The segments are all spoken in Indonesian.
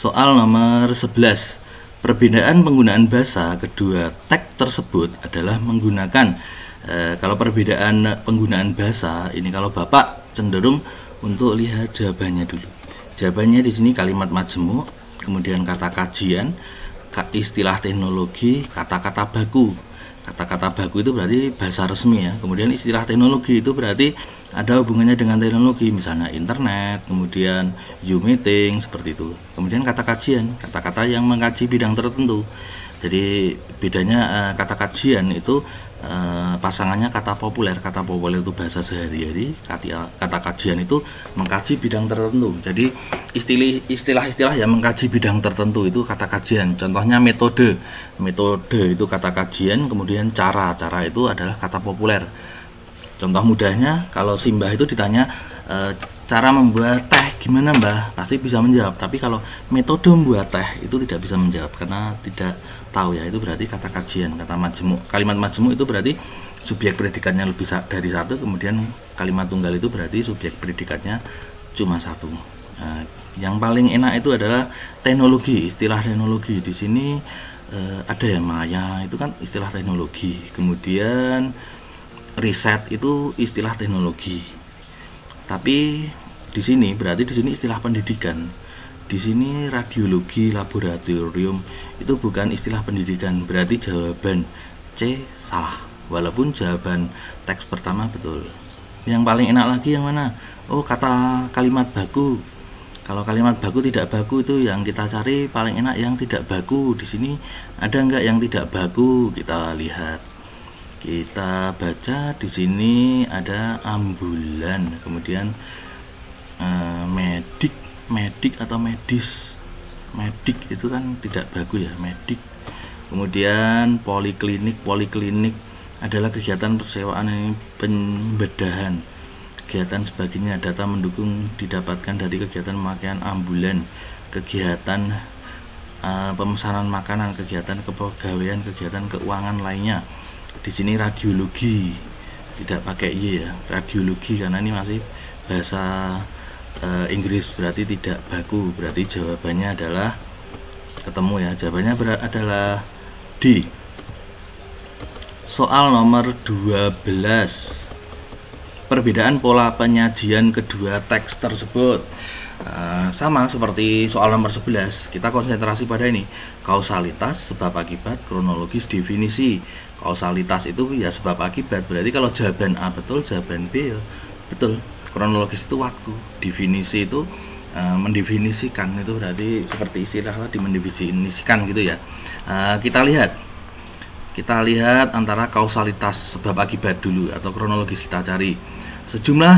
Soal nomor 11. Perbedaan penggunaan bahasa kedua teks tersebut adalah menggunakan kalau perbedaan penggunaan bahasa ini, kalau Bapak cenderung untuk lihat jawabannya dulu. Jawabannya di sini kalimat majemuk, kemudian kata kajian, istilah teknologi, kata-kata baku. Kata-kata baku itu berarti bahasa resmi ya. Kemudian istilah teknologi itu berarti ada hubungannya dengan teknologi, misalnya internet, kemudian Zoom meeting, seperti itu. Kemudian kata kajian, kata-kata yang mengkaji bidang tertentu. Jadi bedanya kata kajian itu pasangannya kata populer. Kata populer itu bahasa sehari-hari, kata kajian itu mengkaji bidang tertentu. Jadi istilah-istilah yang mengkaji bidang tertentu itu kata kajian. Contohnya metode itu kata kajian, kemudian cara itu adalah kata populer. Contoh mudahnya, kalau si Mbah itu ditanya cara membuat teh gimana Mbah, pasti bisa menjawab. Tapi kalau metode membuat teh itu tidak bisa menjawab karena tidak tahu ya. Itu berarti kata kajian, kata majemuk. Kalimat majemuk itu berarti subjek predikatnya lebih dari satu, kemudian kalimat tunggal itu berarti subjek predikatnya cuma satu. Nah, yang paling enak itu adalah teknologi, istilah teknologi. Di sini ada ya Maya, itu kan istilah teknologi. Kemudian riset itu istilah teknologi. Tapi di sini berarti di sini istilah pendidikan. Di sini radiologi laboratorium itu bukan istilah pendidikan. Berarti jawaban C salah. Walaupun jawaban teks pertama betul. Yang paling enak lagi yang mana? Oh, kata kalimat baku. Kalau kalimat baku tidak baku itu yang kita cari paling enak yang tidak baku. Di sini ada enggak yang tidak baku? Kita lihat. Kita baca di sini ada ambulan, kemudian medik atau medis. Medik itu kan tidak baku ya, medik. Kemudian poliklinik adalah kegiatan persewaan ini pembedahan. Kegiatan sebagainya, data mendukung didapatkan dari kegiatan pemakaian ambulan, kegiatan pemesanan makanan, kegiatan kepegawaian, kegiatan keuangan lainnya. Di sini radiologi tidak pakai y ya, radiologi karena ini masih bahasa Inggris, berarti tidak baku. Berarti jawabannya adalah ketemu ya, jawabannya adalah D. Soal nomor 12. Perbedaan pola penyajian kedua teks tersebut. Sama seperti soal nomor 11, kita konsentrasi pada ini, kausalitas, sebab akibat, kronologis, definisi. Kausalitas itu ya sebab akibat, berarti kalau jawaban A betul, jawaban B ya betul. Kronologis itu waktu, definisi itu mendefinisikan, itu berarti seperti istilah tadi, mendefinisikan gitu ya. Kita lihat antara kausalitas sebab akibat dulu atau kronologis. Kita cari sejumlah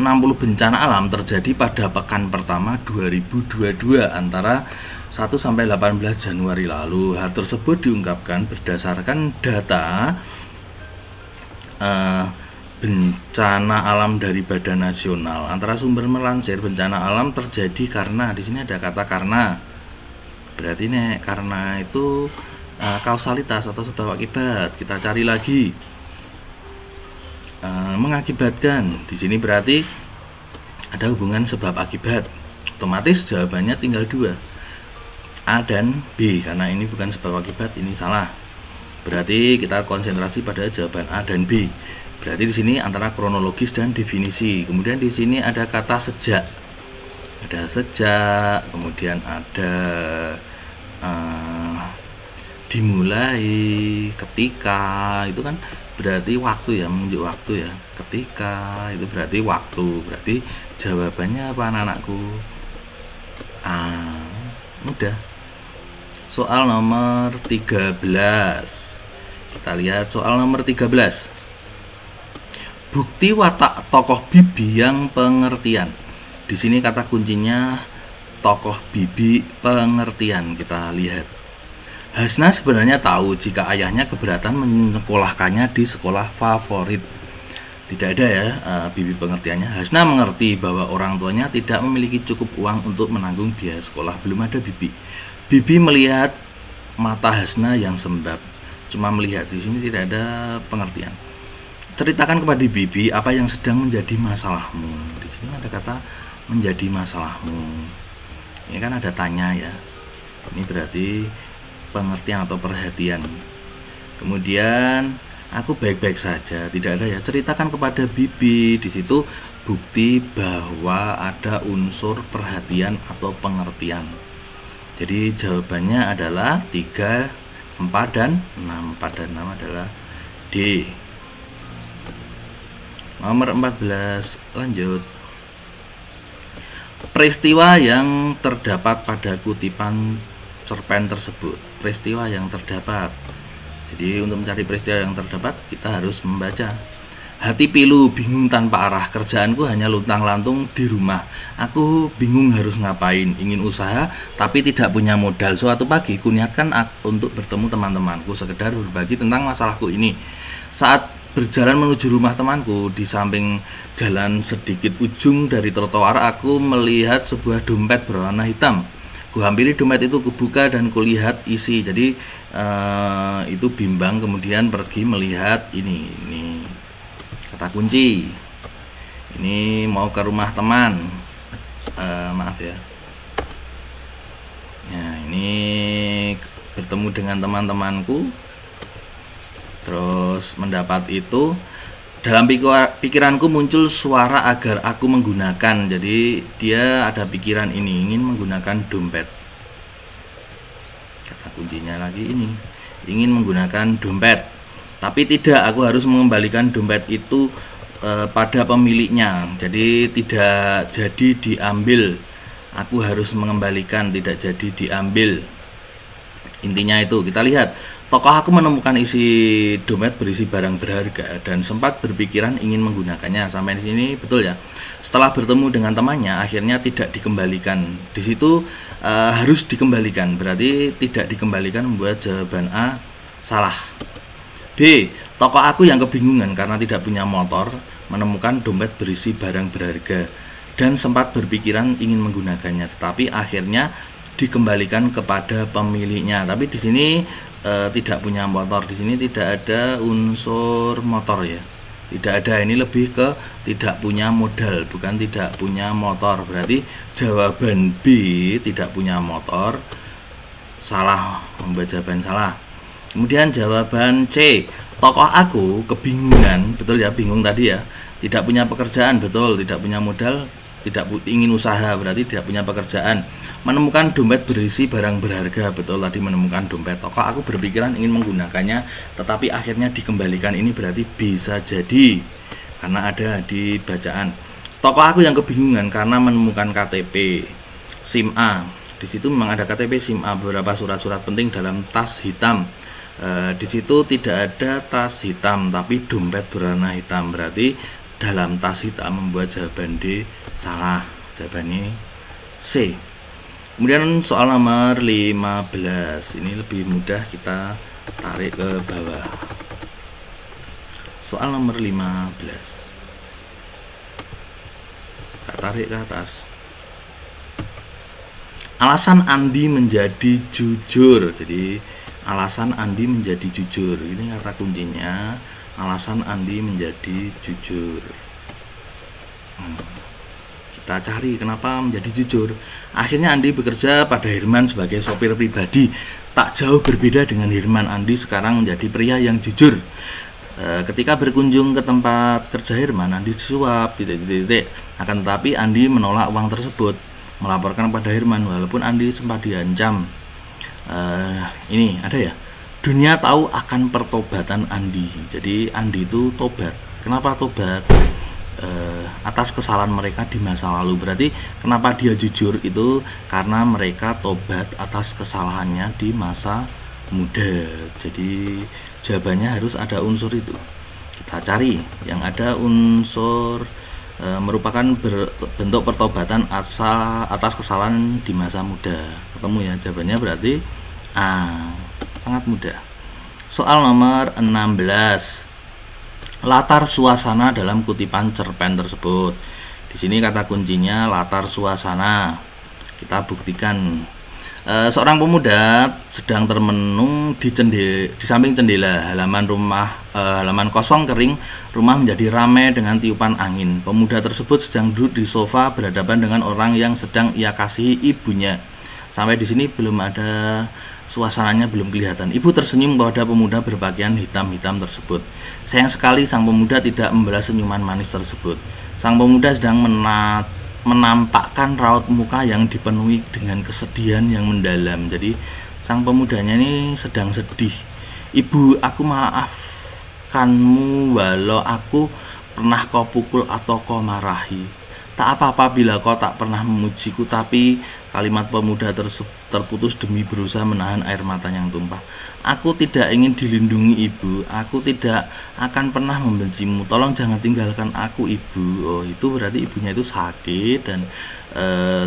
60 bencana alam terjadi pada pekan pertama 2022 antara 1 sampai 18 Januari lalu. Hal tersebut diungkapkan berdasarkan data bencana alam dari Badan Nasional. Antara sumber melansir, bencana alam terjadi karena, di sini ada kata karena. Berarti nih karena itu kausalitas atau sebab akibat. Kita cari lagi. Mengakibatkan, di sini berarti ada hubungan sebab akibat. Otomatis jawabannya tinggal dua, A dan B, karena ini bukan sebab akibat, ini salah. Berarti kita konsentrasi pada jawaban A dan B. Berarti di sini antara kronologis dan definisi. Kemudian di sini ada kata sejak. Ada sejak, kemudian ada dimulai, ketika, itu kan berarti waktu ya, menunjuk waktu ya. Ketika itu berarti waktu. Berarti jawabannya apa anak-anakku? Mudah. Soal nomor 13. Kita lihat soal nomor 13. Bukti watak tokoh Bibi yang pengertian. Di sini kata kuncinya tokoh Bibi pengertian. Kita lihat. Hasna sebenarnya tahu jika ayahnya keberatan menyekolahkannya di sekolah favorit. Tidak ada ya Bibi pengertiannya. Hasna mengerti bahwa orang tuanya tidak memiliki cukup uang untuk menanggung biaya sekolah. Belum ada Bibi. Bibi melihat mata Hasna yang sembab. Cuma melihat, di sini tidak ada pengertian. Ceritakan kepada Bibi apa yang sedang menjadi masalahmu. Di sini ada kata menjadi masalahmu. Ini kan ada tanya ya. Ini berarti pengertian atau perhatian. Kemudian aku baik-baik saja, tidak ada ya. Ceritakan kepada bibi. Di situ bukti bahwa ada unsur perhatian atau pengertian. Jadi jawabannya adalah 3, 4, dan 6. 4 dan 6 adalah D. Nomor 14, lanjut. Peristiwa yang terdapat pada kutipan cerpen tersebut. Peristiwa yang terdapat. Jadi untuk mencari peristiwa yang terdapat, kita harus membaca. Hati pilu, bingung tanpa arah, kerjaanku hanya luntang-lantung di rumah. Aku bingung harus ngapain, ingin usaha tapi tidak punya modal. Suatu pagi kuniatkan untuk bertemu teman-temanku, sekedar berbagi tentang masalahku ini. Saat berjalan menuju rumah temanku, di samping jalan sedikit ujung dari trotoar, aku melihat sebuah dompet berwarna hitam. Kuhampiri dompet itu, kubuka dan kulihat isi. Jadi itu bimbang, kemudian pergi melihat ini kata kunci. Ini mau ke rumah teman. Maaf ya. Nah, ini bertemu dengan teman-temanku. Terus mendapat itu, dalam pikiranku muncul suara agar aku menggunakan. Jadi dia ada pikiran ini, ingin menggunakan dompet. Kata kuncinya lagi ini, ingin menggunakan dompet. Tapi tidak, aku harus mengembalikan dompet itu pada pemiliknya. Jadi tidak jadi diambil. Aku harus mengembalikan, tidak jadi diambil. Intinya itu, kita lihat. Tokoh aku menemukan isi dompet berisi barang berharga dan sempat berpikiran ingin menggunakannya. Sampai di sini betul ya. Setelah bertemu dengan temannya, akhirnya tidak dikembalikan. Di situ harus dikembalikan. Berarti tidak dikembalikan membuat jawaban A salah. B. Tokoh aku yang kebingungan karena tidak punya motor menemukan dompet berisi barang berharga dan sempat berpikiran ingin menggunakannya, tetapi akhirnya dikembalikan kepada pemiliknya. Tapi di sini tidak punya motor, di sini tidak ada unsur motor ya, tidak ada. Ini lebih ke tidak punya modal, bukan tidak punya motor. Berarti jawaban B, tidak punya motor, salah, membuat jawaban salah. Kemudian jawaban C, tokoh aku kebingungan, betul ya, bingung tadi ya, tidak punya pekerjaan, betul, tidak punya modal, tidak ingin usaha, berarti tidak punya pekerjaan. Menemukan dompet berisi barang berharga, betul, tadi menemukan dompet. Tokoh aku berpikiran ingin menggunakannya tetapi akhirnya dikembalikan. Ini berarti bisa jadi karena ada di bacaan. Tokoh aku yang kebingungan karena menemukan KTP SIM A. Di situ memang ada KTP SIM A, beberapa surat-surat penting dalam tas hitam. Di situ tidak ada tas hitam tapi dompet berwarna hitam, berarti dalam tas hitam, membuat jawaban D salah. Jawabannya C. Kemudian soal nomor 15, ini lebih mudah, kita tarik ke bawah. Soal nomor 15, kita tarik ke atas. Alasan Andi menjadi jujur. Jadi alasan Andi menjadi jujur, ini kata kuncinya, alasan Andi menjadi jujur. Kita cari kenapa menjadi jujur. Akhirnya Andi bekerja pada Herman sebagai sopir pribadi. Tak jauh berbeda dengan Herman, Andi sekarang menjadi pria yang jujur. Ketika berkunjung ke tempat kerja Herman, Andi disuap, akan tetapi Andi menolak uang tersebut, melaporkan pada Herman walaupun Andi sempat diancam. Ini ada ya, dunia tahu akan pertobatan Andi. Jadi Andi itu tobat. Kenapa tobat? Atas kesalahan mereka di masa lalu. Berarti kenapa dia jujur itu karena mereka tobat atas kesalahannya di masa muda. Jadi jawabannya harus ada unsur itu. Kita cari yang ada unsur merupakan bentuk pertobatan atas kesalahan di masa muda. Ketemu ya, jawabannya berarti A. Sangat mudah. Soal nomor 16, latar suasana dalam kutipan cerpen tersebut. Di sini kata kuncinya latar suasana. Kita buktikan. Seorang pemuda sedang termenung di samping jendela halaman kosong kering rumah menjadi ramai dengan tiupan angin. Pemuda tersebut sedang duduk di sofa berhadapan dengan orang yang sedang ia kasihi, ibunya. Sampai di sini belum ada, suasananya belum kelihatan. Ibu tersenyum pada pemuda berpakaian hitam-hitam tersebut. Sayang sekali sang pemuda tidak membalas senyuman manis tersebut. Sang pemuda sedang menampakkan raut muka yang dipenuhi dengan kesedihan yang mendalam. Jadi sang pemudanya ini sedang sedih. Ibu, aku maafkanmu walau aku pernah kau pukul atau kau marahi. Tak apa-apa bila kau tak pernah memujiku. Tapi kalimat pemuda terputus demi berusaha menahan air mata yang tumpah. Aku tidak ingin dilindungi, ibu. Aku tidak akan pernah membencimu. Tolong jangan tinggalkan aku, ibu. Oh, itu berarti ibunya itu sakit dan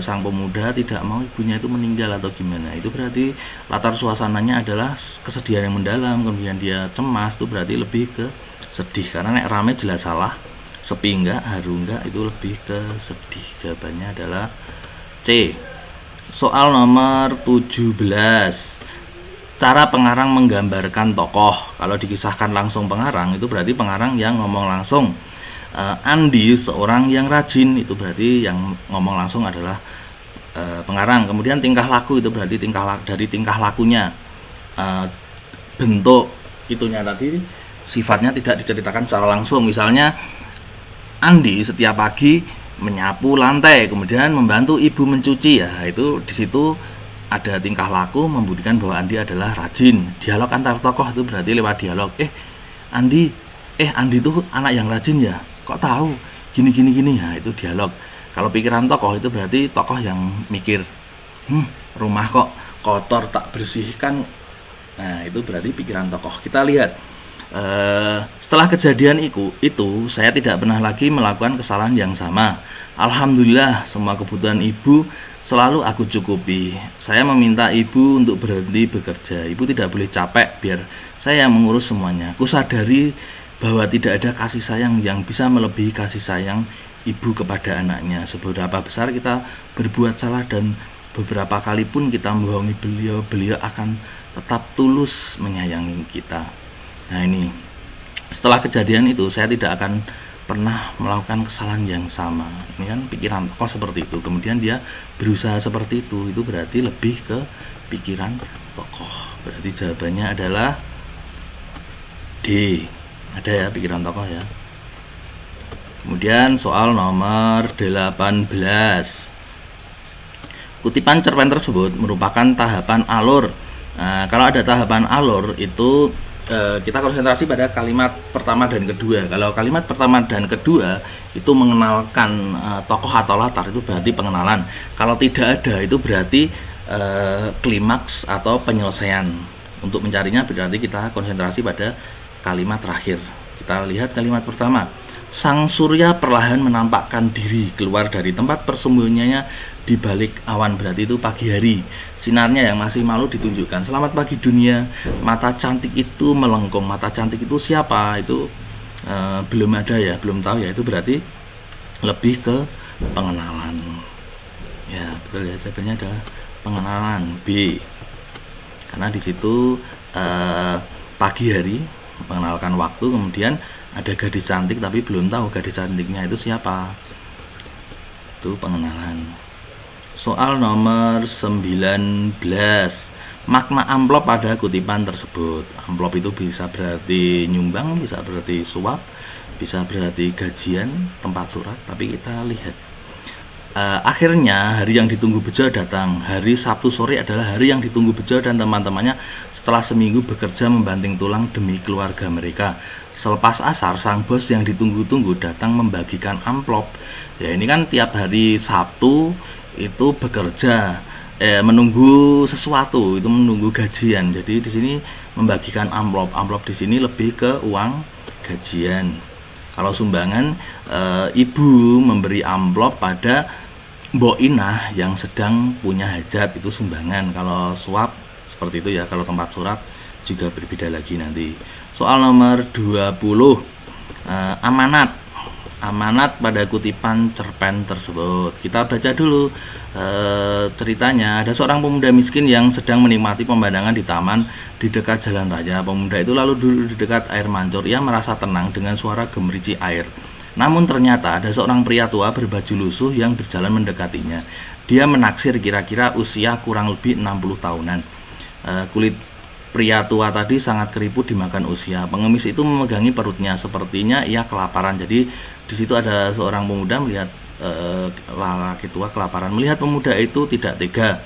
sang pemuda tidak mau ibunya itu meninggal atau gimana. Itu berarti latar suasananya adalah kesedihan yang mendalam. Kemudian dia cemas, itu berarti lebih ke sedih. Karena nek rame jelas salah, sepi enggak, haru enggak, itu lebih ke sedih. Jawabannya adalah C. Soal nomor 17. Cara pengarang menggambarkan tokoh. Kalau dikisahkan langsung pengarang, itu berarti pengarang yang ngomong langsung. Andi seorang yang rajin, itu berarti yang ngomong langsung adalah pengarang. Kemudian tingkah laku, itu berarti dari tingkah lakunya. Bentuk itunya tadi sifatnya tidak diceritakan secara langsung. Misalnya Andi setiap pagi menyapu lantai, kemudian membantu ibu mencuci. Ya, itu di situ ada tingkah laku membuktikan bahwa Andi adalah rajin. Dialog antar tokoh itu berarti lewat dialog. Andi itu anak yang rajin ya. Kok tahu? Gini. Ya, itu dialog. Kalau pikiran tokoh itu berarti tokoh yang mikir. Rumah kok kotor tak bersihkan. Nah, itu berarti pikiran tokoh. Kita lihat. Setelah kejadian itu saya tidak pernah lagi melakukan kesalahan yang sama. Alhamdulillah, semua kebutuhan ibu selalu aku cukupi. Saya meminta ibu untuk berhenti bekerja. Ibu tidak boleh capek biar saya yang mengurus semuanya. Aku sadari bahwa tidak ada kasih sayang yang bisa melebihi kasih sayang ibu kepada anaknya. Seberapa besar kita berbuat salah dan beberapa kali pun kita membohongi beliau, beliau akan tetap tulus menyayangi kita. Nah, ini setelah kejadian itu saya tidak akan pernah melakukan kesalahan yang sama. Ini kan pikiran tokoh seperti itu. Kemudian dia berusaha seperti itu berarti lebih ke pikiran tokoh. Berarti jawabannya adalah D. Ada ya pikiran tokoh ya. Kemudian soal nomor 18. Kutipan cerpen tersebut merupakan tahapan alur. Nah, kalau ada tahapan alur itu kita konsentrasi pada kalimat pertama dan kedua. Kalau kalimat pertama dan kedua itu mengenalkan tokoh atau latar, itu berarti pengenalan. Kalau tidak ada, itu berarti klimaks atau penyelesaian. Untuk mencarinya berarti kita konsentrasi pada kalimat terakhir. Kita lihat kalimat pertama. Sang surya perlahan menampakkan diri keluar dari tempat persembunyiannya di balik awan, berarti itu pagi hari. Sinarnya yang masih malu ditunjukkan. Selamat pagi dunia. Mata cantik itu melengkung. Mata cantik itu siapa? Itu belum ada ya, belum tahu ya. Itu berarti lebih ke pengenalan. Ya, betul ya. Jawabannya adalah pengenalan, B. Karena di situ pagi hari mengenalkan waktu, kemudian ada gadis cantik tapi belum tahu gadis cantiknya itu siapa. Itu pengenalan. Soal nomor 19. Makna amplop pada kutipan tersebut. Amplop itu bisa berarti nyumbang, bisa berarti suap, bisa berarti gajian, tempat surat. Tapi kita lihat. Akhirnya hari yang ditunggu Bejo datang. Hari Sabtu sore adalah hari yang ditunggu Bejo dan teman-temannya setelah seminggu bekerja membanting tulang demi keluarga mereka. Selepas asar, sang bos yang ditunggu-tunggu datang membagikan amplop. Ya, ini kan tiap hari Sabtu itu bekerja, menunggu sesuatu, itu menunggu gajian. Jadi di sini membagikan amplop. Amplop di sini lebih ke uang gajian. Kalau sumbangan, ibu memberi amplop pada Mbok Inah yang sedang punya hajat, itu sumbangan. Kalau suap seperti itu ya. Kalau tempat surat juga berbeda lagi nanti. Soal nomor 20. Amanat. amanat pada kutipan cerpen tersebut. Kita baca dulu ceritanya. Ada seorang pemuda miskin yang sedang menikmati pemandangan di taman di dekat jalan raya. Pemuda itu lalu duduk di dekat air mancur. Ia merasa tenang dengan suara gemericik air. Namun ternyata ada seorang pria tua berbaju lusuh yang berjalan mendekatinya. Dia menaksir kira-kira usia kurang lebih 60 tahunan. Kulit pria tua tadi sangat keriput dimakan usia. Pengemis itu memegangi perutnya, sepertinya ia kelaparan. Jadi di situ ada seorang pemuda melihat laki tua kelaparan. Melihat pemuda itu tidak tega.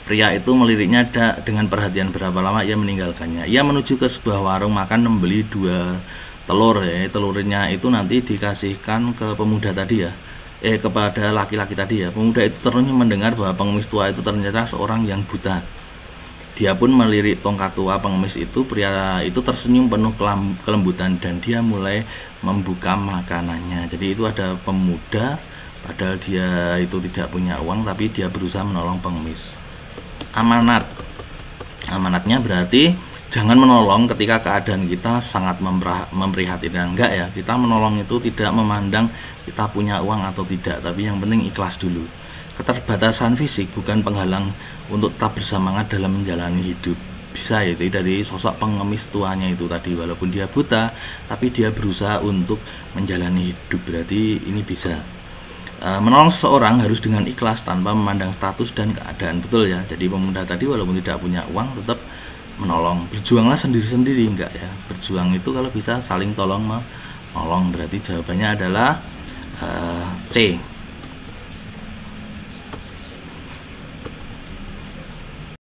Pria itu meliriknya dengan perhatian. Berapa lama ia meninggalkannya. Ia menuju ke sebuah warung makan membeli 2 telur. Telurnya itu nanti dikasihkan ke pemuda tadi ya. Kepada laki-laki tadi ya. Pemuda itu ternyata mendengar bahwa pengemis tua itu ternyata seorang yang buta. Dia pun melirik tongkat tua pengemis itu. Pria itu tersenyum penuh kelembutan dan dia mulai membuka makanannya. Jadi itu ada pemuda, padahal dia itu tidak punya uang, tapi dia berusaha menolong pengemis. Amanatnya berarti jangan menolong ketika keadaan kita sangat memprihatinkan. Enggak ya, kita menolong itu tidak memandang kita punya uang atau tidak, tapi yang penting ikhlas dulu. Keterbatasan fisik bukan penghalang untuk tetap bersemangat dalam menjalani hidup. Bisa ya, itu dari sosok pengemis tuanya itu tadi, walaupun dia buta tapi dia berusaha untuk menjalani hidup. Berarti ini bisa. Menolong seseorang harus dengan ikhlas tanpa memandang status dan keadaan. Betul ya. Jadi pemuda tadi walaupun tidak punya uang tetap menolong. Berjuanglah sendiri-sendiri, enggak ya. Berjuang itu kalau bisa saling tolong menolong. Berarti jawabannya adalah C.